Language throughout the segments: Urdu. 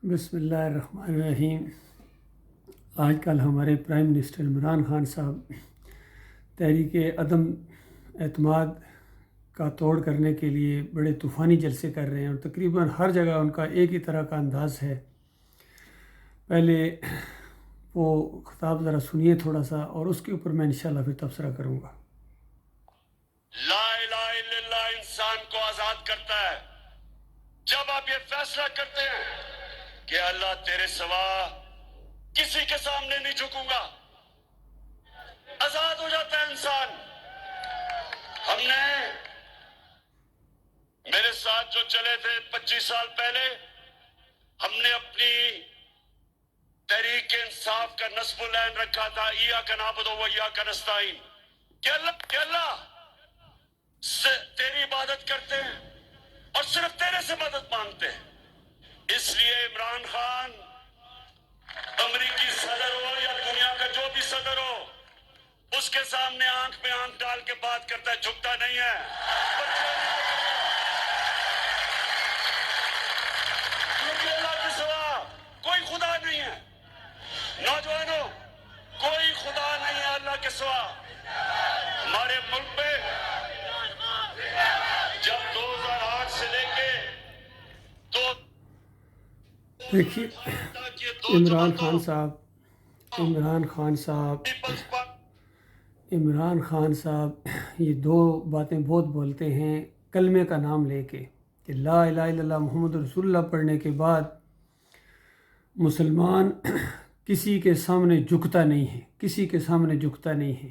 بسم اللہ الرحمن الرحیم۔ آج کل ہمارے پرائم منسٹر عمران خان صاحب تحریک عدم اعتماد کا توڑ کرنے کے لیے بڑے طوفانی جلسے کر رہے ہیں، اور تقریباً ہر جگہ ان کا ایک ہی طرح کا انداز ہے۔ پہلے وہ خطاب ذرا سنیے تھوڑا سا، اور اس کے اوپر میں انشاءاللہ پھر تبصرہ کروں گا۔ لا الہ الا اللہ انسان کو آزاد کرتا ہے جب آپ یہ فیصلہ کرتے ہیں کہ اللہ تیرے سوا کسی کے سامنے نہیں جھکوں گا، آزاد ہو جاتا ہے انسان۔ ہم نے میرے ساتھ جو چلے تھے 25 سال پہلے، ہم نے اپنی تحریک انصاف کا نصب العین رکھا تھا، ایاک نعبد و ایاک نستعین، کہ اللہ تیری عبادت کرتے ہیں اور صرف تیرے سے مدد مانگتے ہیں۔ اس لیے عمران خان امریکی صدر ہو یا دنیا کا جو بھی صدر ہو، اس کے سامنے آنکھ میں آنکھ ڈال کے بات کرتا ہے، جھکتا نہیں ہے۔ کیونکہ اللہ کے سوا کوئی خدا نہیں ہے۔ نوجوانوں، کوئی خدا نہیں ہے اللہ کے سوا۔ ہمارے ملک میں جب 2008 سے لے کے دو دیکھیے عمران خان صاحب یہ دو باتیں بہت بولتے ہیں کلمے کا نام لے کے، کہ لا الہ الا اللہ محمد رسول اللہ پڑھنے کے بعد مسلمان کسی کے سامنے جھکتا نہیں ہے، کسی کے سامنے جھکتا نہیں ہے۔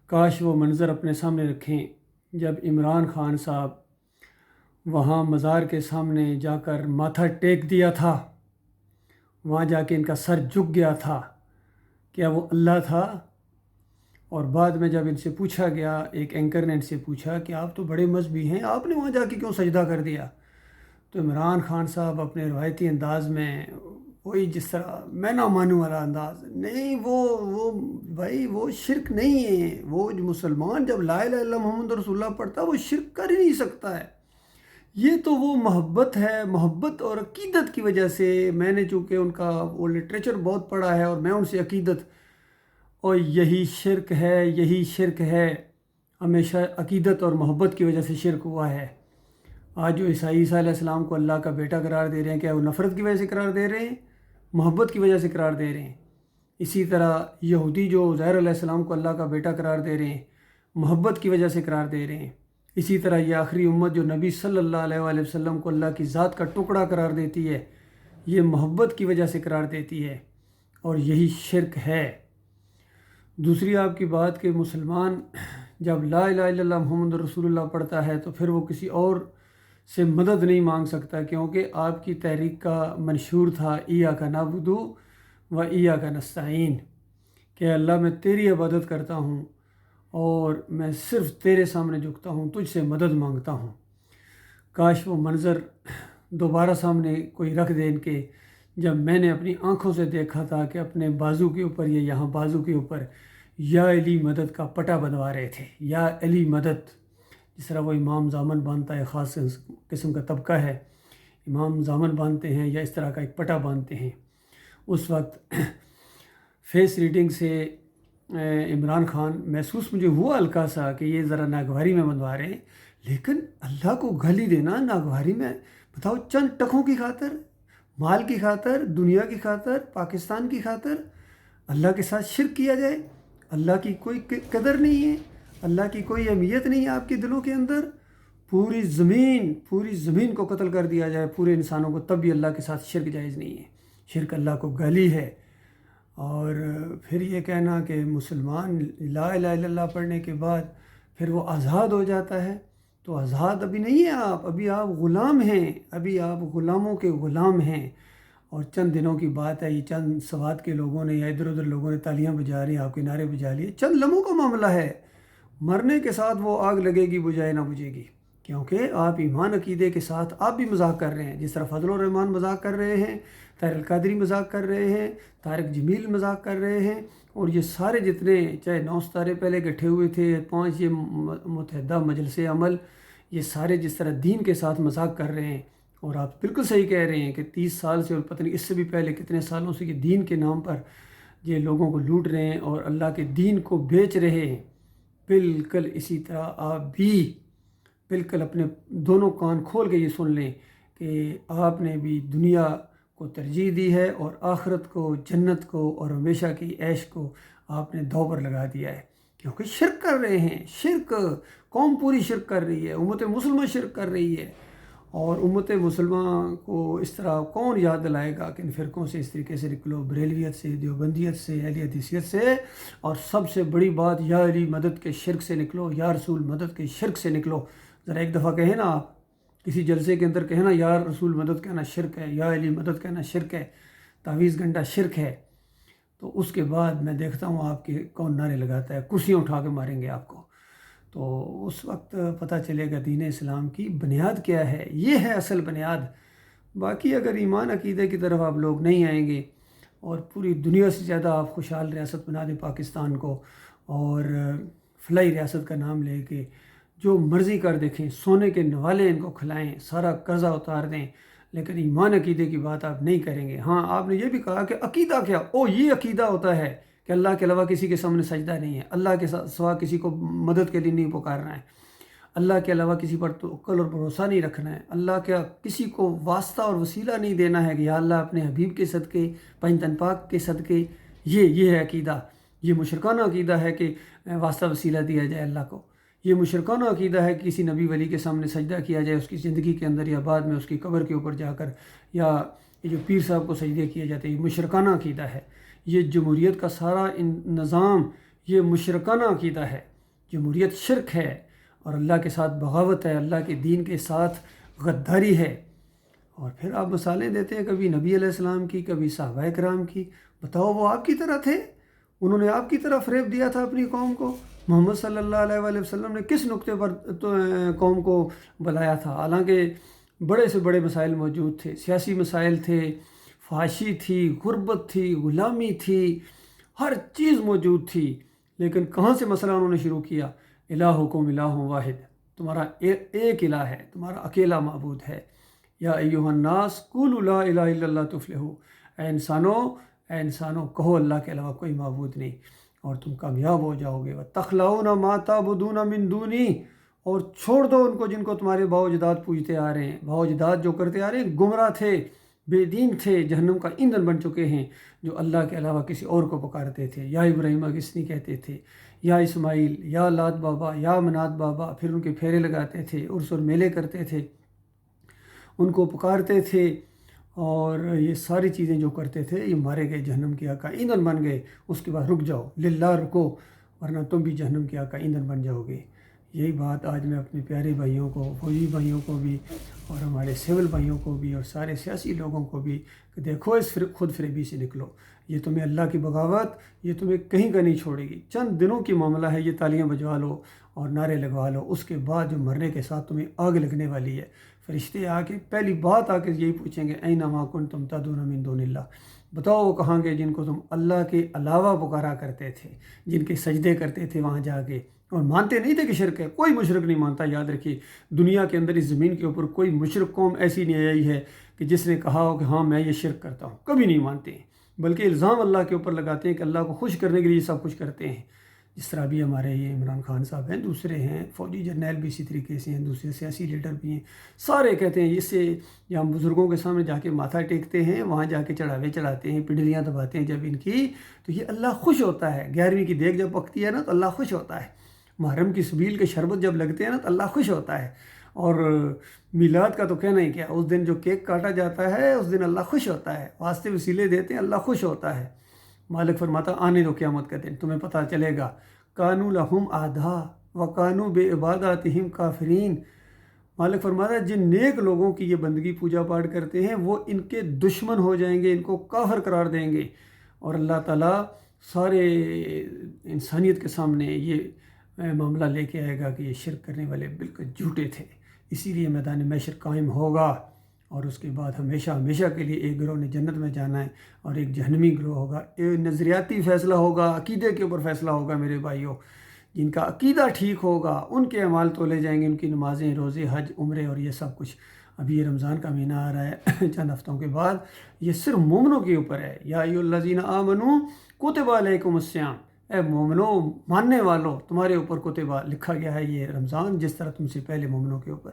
کاش وہ منظر اپنے سامنے رکھیں جب عمران خان صاحب وہاں مزار کے سامنے جا کر ماتھا ٹیک دیا تھا، وہاں جا کے ان کا سر جھک گیا تھا، کیا وہ اللہ تھا؟ اور بعد میں جب ان سے پوچھا گیا، ایک اینکر نے ان سے پوچھا کہ آپ تو بڑے مذہبی ہیں، آپ نے وہاں جا کے کیوں سجدہ کر دیا؟ تو عمران خان صاحب اپنے روایتی انداز میں، وہی جس طرح میں نہ مانوں والا انداز، نہیں وہ بھائی وہ شرک نہیں ہے، وہ جو مسلمان جب لا الہ الا اللہ محمد رسول اللہ پڑھتا ہے وہ شرک کر ہی نہیں سکتا ہے۔ یہ تو وہ محبت ہے، محبت اور عقیدت کی وجہ سے، میں نے چونکہ ان کا وہ لٹریچر بہت پڑھا ہے اور میں ان سے عقیدت، اور یہی شرک ہے، یہی شرک ہے، ہمیشہ عقیدت اور محبت کی وجہ سے شرک ہوا ہے۔ آج جو عیسیٰ علیہ السلام کو اللہ کا بیٹا قرار دے رہے ہیں، کیا وہ نفرت کی وجہ سے قرار دے رہے ہیں؟ محبت کی وجہ سے قرار دے رہے ہیں۔ اسی طرح یہودی جو عزیر علیہ السلام کو اللہ کا بیٹا قرار دے رہے ہیں، محبت کی وجہ سے قرار دے رہے ہیں۔ اسی طرح یہ آخری امت جو نبی صلی اللہ علیہ وآلہ وسلم کو اللہ کی ذات کا ٹکڑا قرار دیتی ہے، یہ محبت کی وجہ سے قرار دیتی ہے، اور یہی شرک ہے۔ دوسری آپ کی بات کہ مسلمان جب لا الہ الا اللہ محمد رسول اللہ پڑھتا ہے تو پھر وہ کسی اور سے مدد نہیں مانگ سکتا، کیونکہ آپ کی تحریک کا منشور تھا ایاک نعبد و ایاک نستعین، کہ اللہ میں تیری عبادت کرتا ہوں اور میں صرف تیرے سامنے جھکتا ہوں، تجھ سے مدد مانگتا ہوں۔ کاش وہ منظر دوبارہ سامنے کوئی رکھ دے ان کے، جب میں نے اپنی آنکھوں سے دیکھا تھا کہ اپنے بازو کے اوپر یا یہاں بازو کے اوپر یا علی مدد کا پٹا بنوا رہے تھے، یا علی مدد، جس طرح وہ امام زامن باندھتا ہے، خاص قسم کا طبقہ ہے، امام زامن باندھتے ہیں یا اس طرح کا ایک پٹا باندھتے ہیں۔ اس وقت فیس ریڈنگ سے عمران خان محسوس مجھے ہوا ہلکا سا کہ یہ ذرا ناگواری میں بنوا رہے ہیں، لیکن اللہ کو گالی دینا ناگواری میں، بتاؤ، چند ٹکوں کی خاطر، مال کی خاطر، دنیا کی خاطر، پاکستان کی خاطر اللہ کے ساتھ شرک کیا جائے؟ اللہ کی کوئی قدر نہیں ہے، اللہ کی کوئی اہمیت نہیں ہے آپ کے دلوں کے اندر؟ پوری زمین کو قتل کر دیا جائے، پورے انسانوں کو، تب بھی اللہ کے ساتھ شرک جائز نہیں ہے۔ شرک اللہ کو گالی ہے۔ اور پھر یہ کہنا کہ مسلمان لا الہ الا اللہ پڑھنے کے بعد پھر وہ آزاد ہو جاتا ہے، تو آزاد ابھی نہیں ہیں آپ، ابھی آپ غلام ہیں، ابھی آپ غلاموں کے غلام ہیں۔ اور چند دنوں کی بات ہے، یہ چند سوات کے لوگوں نے یا ادھر ادھر لوگوں نے تالیاں بجا رہی ہیں، آپ کے نعرے بجا لیے، چند لمحوں کا معاملہ ہے، مرنے کے ساتھ وہ آگ لگے گی، بجھائے نہ بجھے گی، کیونکہ آپ ایمان عقیدے کے ساتھ آپ بھی مذاق کر رہے ہیں، جس طرح فضل الرحمان مذاق کر رہے ہیں، طاہر القادری مذاق کر رہے ہیں، طارق جمیل مذاق کر رہے ہیں، اور یہ سارے جتنے چاہے 9 ستارے پہلے اکٹھے ہوئے تھے، 5 یہ متحدہ مجلس عمل، یہ سارے جس طرح دین کے ساتھ مذاق کر رہے ہیں، اور آپ بالکل صحیح کہہ رہے ہیں کہ 30 سال سے اور پتہ نہیں اس سے بھی پہلے کتنے سالوں سے یہ دین کے نام پر یہ لوگوں کو لوٹ رہے ہیں اور اللہ کے دین کو بیچ رہے ہیں۔ بالکل اسی طرح آپ بھی بالکل اپنے دونوں کان کھول کے یہ سن لیں کہ آپ نے بھی دنیا کو ترجیح دی ہے اور آخرت کو، جنت کو اور ہمیشہ کی عیش کو آپ نے دو پر لگا دیا ہے، کیونکہ شرک کر رہے ہیں۔ شرک، قوم پوری شرک کر رہی ہے، امت مسلمہ شرک کر رہی ہے، اور امت مسلمہ کو اس طرح کون یاد دلائے گا کہ ان فرقوں سے اس طریقے سے نکلو، بریلویت سے، دیوبندیت سے، اہل حدیثیت سے، اور سب سے بڑی بات یا علی مدد کے شرک سے نکلو، یا رسول مدد کے شرک سے نکلو۔ ذرا ایک دفعہ کہیں نا، آپ کسی جلسے کے اندر کہیں نا یا رسول مدد کہنا شرک ہے، یا علی مدد کہنا شرک ہے، تعویذ گھنٹا شرک ہے، تو اس کے بعد میں دیکھتا ہوں آپ کے کون نعرے لگاتا ہے، کرسیاں اٹھا کے ماریں گے آپ کو۔ تو اس وقت پتہ چلے گا دین اسلام کی بنیاد کیا ہے۔ یہ ہے اصل بنیاد۔ باقی اگر ایمان عقیدے کی طرف آپ لوگ نہیں آئیں گے اور پوری دنیا سے زیادہ آپ خوشحال ریاست بنا دیں پاکستان کو، اور فلاحی ریاست کا نام لے کے جو مرضی کر دیکھیں، سونے کے نوالے ان کو کھلائیں، سارا قرضہ اتار دیں، لیکن ایمان عقیدے کی بات آپ نہیں کریں گے۔ ہاں، آپ نے یہ بھی کہا کہ عقیدہ کیا؟ یہ عقیدہ ہوتا ہے کہ اللہ کے علاوہ کسی کے سامنے سجدہ نہیں ہے، اللہ کے سوا کسی کو مدد کے لیے نہیں پکارنا ہے، اللہ کے علاوہ کسی پر توکل اور بھروسہ نہیں رکھنا ہے، اللہ کا کسی کو واسطہ اور وسیلہ نہیں دینا ہے کہ یا اللہ اپنے حبیب کے صدقے، پنج تن پاک کے صدقے۔ یہ ہے عقیدہ۔ یہ مشرکانہ عقیدہ ہے کہ واسطہ وسیلہ دیا جائے اللہ کو۔ یہ مشرکانہ عقیدہ ہے کہ کسی نبی ولی کے سامنے سجدہ کیا جائے، اس کی زندگی کے اندر یا بعد میں اس کی قبر کے اوپر جا کر، یا یہ جو پیر صاحب کو سجدے کیے جاتے ہیں، یہ مشرکانہ عقیدہ ہے۔ یہ جمہوریت کا سارا نظام یہ مشرکانہ عقیدہ ہے۔ جمہوریت شرک ہے اور اللہ کے ساتھ بغاوت ہے، اللہ کے دین کے ساتھ غداری ہے۔ اور پھر آپ مثالیں دیتے ہیں کبھی نبی علیہ السلام کی، کبھی صحابہ کرام کی۔ بتاؤ، وہ آپ کی طرح تھے؟ انہوں نے آپ کی طرح فریب دیا تھا اپنی قوم کو؟ محمد صلی اللہ علیہ وآلہ وسلم نے کس نقطے پر قوم کو بلایا تھا؟ حالانکہ بڑے سے بڑے مسائل موجود تھے، سیاسی مسائل تھے، فحاشی تھی، غربت تھی، غلامی تھی، ہر چیز موجود تھی، لیکن کہاں سے مسئلہ انہوں نے شروع کیا؟ الہکم الہ واحد، تمہارا ایک الہ ہے، تمہارا اکیلا معبود ہے۔ یا ایھا الناس قولوا لا الہ الا اللہ تفلحوا، اے انسانوں کہو اللہ کے علاوہ کوئی معبود نہیں اور تم کامیاب ہو جاؤ گے۔ وَتَخْلَعُونَ مَا تَعْبُدُونَ مِن دُونِی، اور چھوڑ دو ان کو جن کو تمہارے باؤ اجداد پوجتے آ رہے ہیں۔ باؤ اجداد جو کرتے آ رہے ہیں گمراہ تھے، بے دین تھے، جہنم کا ایندھن بن چکے ہیں، جو اللہ کے علاوہ کسی اور کو پکارتے تھے۔ یا ابراہیم کس نہیں کہتے تھے، یا اسماعیل، یا لات بابا، یا منات بابا، پھر ان کے پھیرے لگاتے تھے، عرس اور میلے کرتے تھے، ان کو پکارتے تھے، اور یہ ساری چیزیں جو کرتے تھے یہ مارے گئے، جہنم کی آگ کا ایندھن بن گئے۔ اس کے بعد رک جاؤ، للہ رکو، ورنہ تم بھی جہنم کی آگ کا ایندھن بن جاؤ گے۔ یہی بات آج میں اپنے پیارے بھائیوں کو، فوجی بھائیوں کو بھی، اور ہمارے سول بھائیوں کو بھی، اور سارے سیاسی لوگوں کو بھی، کہ دیکھو اس خود فریبی سے نکلو۔ یہ تمہیں اللہ کی بغاوت، یہ تمہیں کہیں کا نہیں چھوڑے گی۔ چند دنوں کی معاملہ ہے، یہ تالیاں بجوا لو اور نعرے لگوا لو، اس کے بعد جو مرنے کے ساتھ تمہیں آگ لگنے والی ہے۔ فرشتے آ کے پہلی بات آ کے یہی پوچھیں گے، این ما کنتم تدعون من دون اللہ، بتاؤ وہ کہاں گے جن کو تم اللہ کے علاوہ پکارا کرتے تھے، جن کے سجدے کرتے تھے وہاں جا کے، اور مانتے نہیں تھے کہ شرک ہے۔ کوئی مشرک نہیں مانتا، یاد رکھیے، دنیا کے اندر اس زمین کے اوپر کوئی مشرک قوم ایسی نہیں آئی ہے کہ جس نے کہا ہو کہ ہاں میں یہ شرک کرتا ہوں، کبھی نہیں مانتے ہیں، بلکہ الزام اللہ کے اوپر لگاتے ہیں کہ اللہ کو خوش کرنے کے لیے یہ سب کچھ کرتے ہیں۔ جس طرح بھی ہمارے یہ عمران خان صاحب ہیں، دوسرے ہیں فوجی جرنیل بھی اسی طریقے سے ہیں، دوسرے سیاسی لیڈر بھی ہیں، سارے کہتے ہیں اس سے، یا ہم بزرگوں کے سامنے جا کے ماتھا ٹیکتے ہیں، وہاں جا کے چڑھاوے چڑھاتے ہیں، پنڈلیاں دباتے ہیں جب ان کی، تو یہ اللہ خوش ہوتا ہے۔ 11ویں کی دیگ جب پکتی ہے نا تو اللہ خوش ہوتا ہے، محرم کی سبیل کے شربت جب لگتے ہیں نا تو اللہ خوش ہوتا ہے، اور میلاد کا تو کہنا ہی کیا، اس دن جو کیک کاٹا جاتا ہے اس دن اللہ خوش ہوتا ہے، واسطے وسیلے دیتے ہیں، اللہ خوش ہوتا ہے۔ مالک فرماتا آنے دو قیامت کا دن، تمہیں پتہ چلے گا، کانوا لہم اعداء وکانوا بعباداتہم کافرین۔ مالک فرماتا ہے جن نیک لوگوں کی یہ بندگی پوجا پاٹ کرتے ہیں وہ ان کے دشمن ہو جائیں گے، ان کو کافر قرار دیں گے، اور اللہ تعالیٰ سارے انسانیت کے سامنے یہ معاملہ لے کے آئے گا کہ یہ شرک کرنے والے بالکل جھوٹے تھے۔ اسی لیے میدان محشر قائم ہوگا، اور اس کے بعد ہمیشہ ہمیشہ کے لیے ایک گروہ نے جنت میں جانا ہے اور ایک جہنمی گروہ ہوگا۔ ایک نظریاتی فیصلہ ہوگا، عقیدے کے اوپر فیصلہ ہوگا میرے بھائیوں۔ جن کا عقیدہ ٹھیک ہوگا ان کے اعمال تولے جائیں گے، ان کی نمازیں، روزے، حج، عمرے اور یہ سب کچھ ابھی یہ رمضان کا مہینہ آ رہا ہے چند ہفتوں کے بعد، یہ صرف مومنوں کے اوپر ہے۔ یا ایھا الذین آمنوا کتب علیکم الصیام، اے مومنو ماننے والو تمہارے اوپر کتبہ لکھا گیا ہے یہ رمضان، جس طرح تم سے پہلے مومنوں کے اوپر۔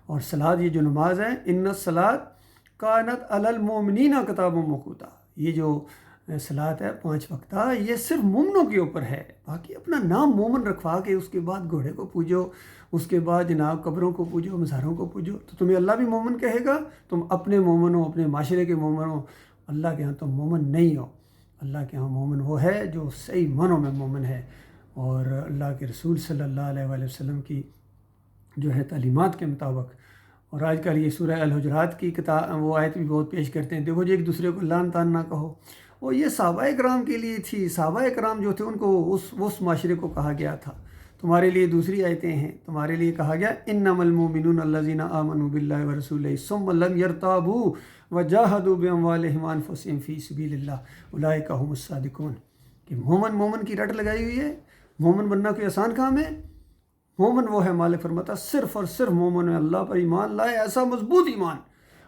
اور صلاۃ، یہ جو نماز ہے، ان الصلاۃ کانت علی المؤمنین کتابا موقوتا، یہ جو صلاۃ ہے 5 وقتہ، یہ صرف مومنوں کے اوپر ہے۔ باقی اپنا نام مومن رکھوا کے اس کے بعد گھوڑے کو پوجو، اس کے بعد جناب قبروں کو پوجو، مزاروں کو پوجو، تو تمہیں اللہ بھی مومن کہے گا۔ تم اپنے مومن ہو، اپنے معاشرے کے مومن ہو، اللہ کے ہاں تم مومن نہیں ہو۔ اللہ کے ہاں مومن وہ ہے جو صحیح معنوں میں مومن ہے، اور اللہ کے رسول صلی اللہ علیہ وآلہ وسلم کی جو ہے تعلیمات کے مطابق۔ اور آج کل یہ سورہ الحجرات کی کتاب وہ آیت بھی بہت پیش کرتے ہیں، دیکھو جی ایک دوسرے کو لعن طعن نہ کہو، اور یہ صحابہ کرام کے لیے تھی۔ صحابہ کرام جو تھے ان کو اس معاشرے کو کہا گیا تھا۔ تمہارے لیے دوسری آیتیں ہیں، تمہارے لیے کہا گیا انما المؤمنون الذین آمنوا باللہ ورسولہ ثم لم یرتابوا وجاہدوا باموالہم وانفسہم فی سبیل اللہ اولئک هم الصادقون، کہ مومن کی رٹ لگائی ہوئی ہے۔ مومن بننا کوئی آسان کام ہے؟ مومن وہ ہے، مالک فرماتا صرف اور صرف مومن اللہ پر ایمان لائے ایسا مضبوط ایمان،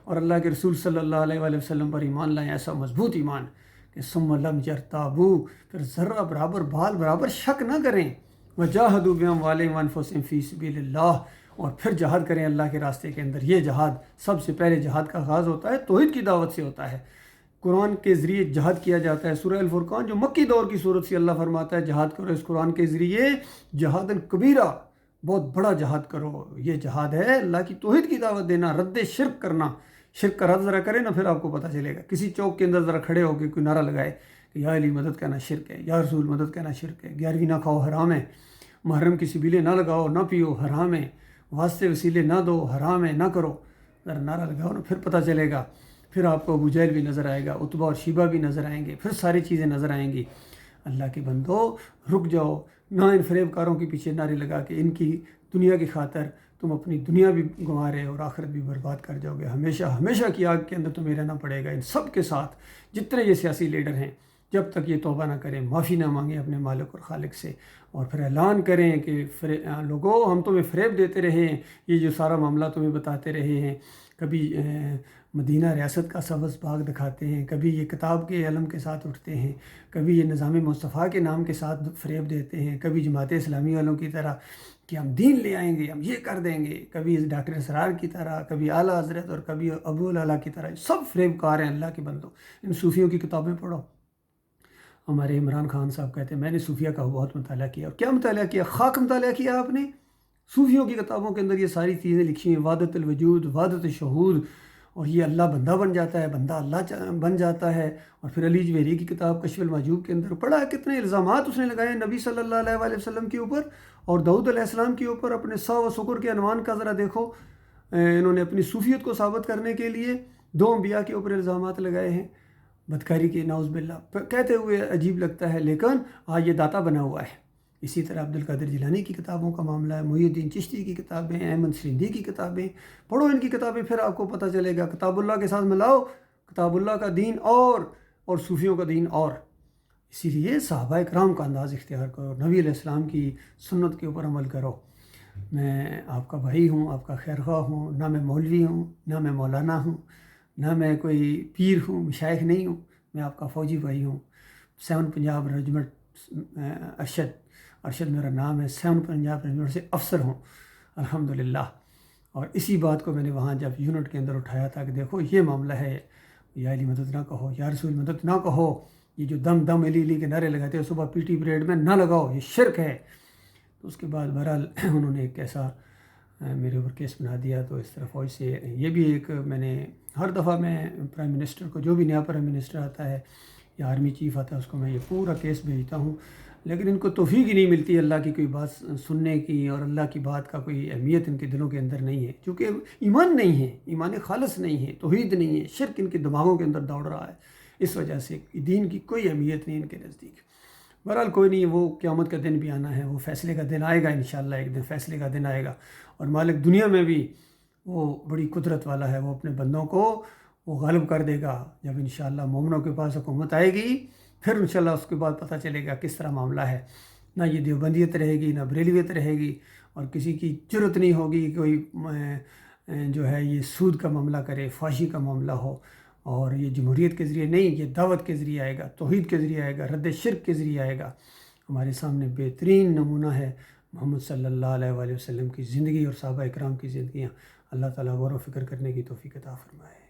اور اللہ کے رسول صلی اللہ علیہ وآلہ وسلم پر ایمان لائیں ایسا مضبوط ایمان کہ ثم لم یرتابوا، پھر ذرہ برابر بال برابر شک نہ کریں، وجاہدوا باموالہم وانفسہم فی سبیل اللہ، اور پھر جہاد کریں اللہ کے راستے کے اندر۔ یہ جہاد سب سے پہلے جہاد کا آغاز ہوتا ہے توحید کی دعوت سے ہوتا ہے، قرآن کے ذریعے جہاد کیا جاتا ہے۔ سورہ الفرقان جو مکی دور کی صورت سے اللہ فرماتا ہے جہاد کرو اس قرآن کے ذریعے، جہاد کبیرہ، بہت بڑا جہاد کرو۔ یہ جہاد ہے اللہ کی توحید کی دعوت دینا، رد شرک کرنا۔ شرک کا رد ذرا کرے نا، پھر آپ کو پتہ چلے گا۔ کسی چوک کے اندر ذرا کھڑے ہو کے کوئی نعرہ لگائے کہ یا علی مدد کہنا شرک ہے، یا رسول مدد کہنا شرک ہے، 11ویں نہ کھاؤ حرام ہے، محرم کی سبیلیں نہ لگاؤ نہ پیو حرام ہے، واسطے وسیلے نہ دو حرام ہے، نہ کرو، ذرا نعرہ لگاؤ نا، پھر پتہ چلے گا۔ پھر آپ کو ابو جہل بھی نظر آئے گا، عتبہ اور شیبہ بھی نظر آئیں گے، پھر ساری چیزیں نظر آئیں گی۔ اللہ کے بندو رک جاؤ، نہ ان فریب کاروں کے پیچھے نعرے لگا کے ان کی دنیا کی خاطر تم اپنی دنیا بھی گنوا رہے اور آخرت بھی برباد کر جاؤ گے۔ ہمیشہ ہمیشہ کی آگ کے اندر تمہیں رہنا پڑے گا ان سب کے ساتھ، جتنے یہ سیاسی لیڈر ہیں، جب تک یہ توبہ نہ کریں، معافی نہ مانگیں اپنے مالک اور خالق سے، اور پھر اعلان کریں کہ لوگوں ہم تمہیں فریب دیتے رہے ہیں، یہ جو سارا معاملہ تمہیں بتاتے رہے ہیں، کبھی مدینہ ریاست کا سبز باغ دکھاتے ہیں، کبھی یہ کتاب کے علم کے ساتھ اٹھتے ہیں، کبھی یہ نظام مصطفیٰ کے نام کے ساتھ فریب دیتے ہیں، کبھی جماعت اسلامی والوں کی طرح کہ ہم دین لے آئیں گے، ہم یہ کر دیں گے، کبھی ڈاکٹر اسرار کی طرح، کبھی اعلیٰ حضرت اور کبھی ابو العلا کی طرح، سب فریب کار ہیں۔ اللہ کے بندو ان صوفیوں کی کتابیں پڑھو۔ ہمارے عمران خان صاحب کہتے ہیں میں نے صوفیہ کا بہت مطالعہ کیا، اور کیا مطالعہ کیا؟ خاک مطالعہ کیا آپ نے۔ صوفیوں کی کتابوں کے اندر یہ ساری چیزیں لکھی ہیں، وحدت الوجود، وحدت الشہود، اور یہ اللہ بندہ بن جاتا ہے، بندہ اللہ بن جاتا ہے۔ اور پھر علی جویری کی کتاب کشف المحجوب کے اندر پڑھا ہے کتنے الزامات اس نے لگائے ہیں نبی صلی اللہ علیہ وآلہ وسلم کے اوپر اور داؤد علیہ السلام کے اوپر۔ اپنے سو و شکر کے عنوان کا ذرا دیکھو، انہوں نے اپنی صوفیت کو ثابت کرنے کے لیے 2 انبیاء کے اوپر الزامات لگائے ہیں بدکاری کے، نعوذ باللہ، کہتے ہوئے عجیب لگتا ہے، لیکن یہ داتا بنا ہوا ہے۔ اسی طرح عبد القادر جیلانی کی کتابوں کا معاملہ ہے، محی الدین چشتی کی کتابیں، احمد سریندی کی کتابیں، پڑھو ان کی کتابیں، پھر آپ کو پتہ چلے گا۔ کتاب اللہ کے ساتھ ملاؤ، کتاب اللہ کا دین اور صوفیوں کا دین اور۔ اسی لیے صحابہ کرام کا انداز اختیار کرو، نبی علیہ السلام کی سنت کے اوپر عمل کرو۔ میں آپ کا بھائی ہوں، آپ کا خیر خواہ ہوں، نہ میں مولوی ہوں، نہ میں مولانا ہوں، نہ میں کوئی پیر ہوں، مشائخ نہیں ہوں، میں آپ کا فوجی بھائی ہوں۔ 7 پنجاب ریجمنٹ ارشد میرا نام ہے، 7 پنجاب ریجمنٹ سے افسر ہوں الحمدللہ۔ اور اسی بات کو میں نے وہاں جب یونٹ کے اندر اٹھایا تھا کہ دیکھو یہ معاملہ ہے، یا علی مدد نہ کہو، یا رسول مدد نہ کہو، یہ جو دم علی کے نعرے لگاتے ہیں صبح پی ٹی پریڈ میں، نہ لگاؤ، یہ شرک ہے۔ تو اس کے بعد بہرحال انہوں نے ایک ایسا میرے اوپر کیس بنا دیا، تو اس طرح فوج سے یہ بھی ایک میں نے ہر دفعہ میں پرائم منسٹر کو، جو بھی نیا پرائم منسٹر آتا ہے یا آرمی چیف آتا ہے، اس کو میں یہ پورا کیس بھیجتا ہوں، لیکن ان کو توفیق ہی نہیں ملتی اللہ کی کوئی بات سننے کی، اور اللہ کی بات کا کوئی اہمیت ان کے دلوں کے اندر نہیں ہے، چونکہ ایمان نہیں ہے، ایمان خالص نہیں ہے، توحید نہیں ہے، شرک ان کے دماغوں کے اندر دوڑ رہا ہے، اس وجہ سے دین کی کوئی اہمیت نہیں ان کے نزدیک۔ بہرحال کوئی نہیں، وہ قیامت کا دن بھی آنا ہے، وہ فیصلے کا دن آئے گا انشاءاللہ، ایک دن فیصلے کا دن آئے گا، اور مالک دنیا میں بھی وہ بڑی قدرت والا ہے، وہ اپنے بندوں کو وہ غالب کر دے گا۔ جب انشاءاللہ مومنوں کے پاس حکومت آئے گی، پھر انشاءاللہ اس کے بعد پتہ چلے گا کس طرح معاملہ ہے۔ نہ یہ دیوبندیت رہے گی، نہ بریلویت رہے گی، اور کسی کی جرت نہیں ہوگی کوئی جو ہے یہ سود کا معاملہ کرے، فحاشی کا معاملہ ہو، اور یہ جمہوریت کے ذریعے نہیں، یہ دعوت کے ذریعے آئے گا، توحید کے ذریعے آئے گا، رد شرک کے ذریعے آئے گا۔ ہمارے سامنے بہترین نمونہ ہے محمد صلی اللہ علیہ وآلہ وسلم کی زندگی اور صحابہ اکرام کی زندگیاں۔ اللہ تعالیٰ غور و فکر کرنے کی توفیق عطا فرمائے۔